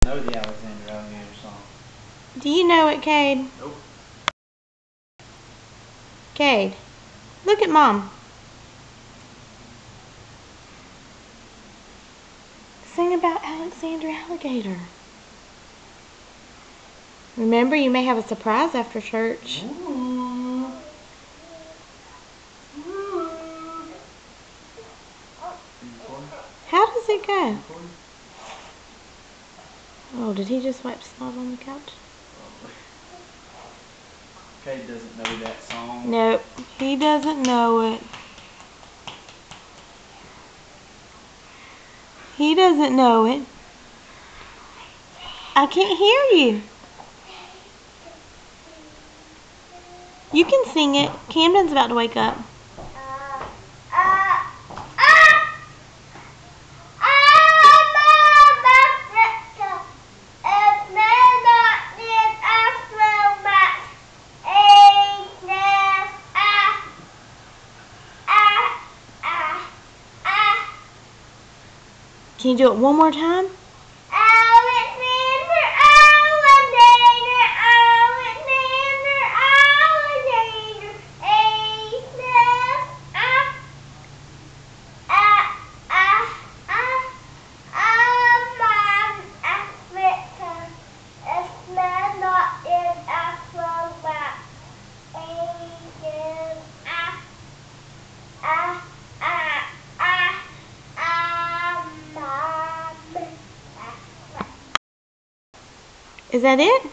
know the Alexander Alligator song. Do you know it, Cade? Nope. Cade, look at Mom. Sing about Alexander Alligator. Remember, you may have a surprise after church. Ooh. Ooh. How does it go? Oh, did he just wipe snot on the couch? Cade doesn't know that song. Nope, he doesn't know it. He doesn't know it. I can't hear you. You can sing it. Camden's about to wake up. Can you do it one more time? Is that it?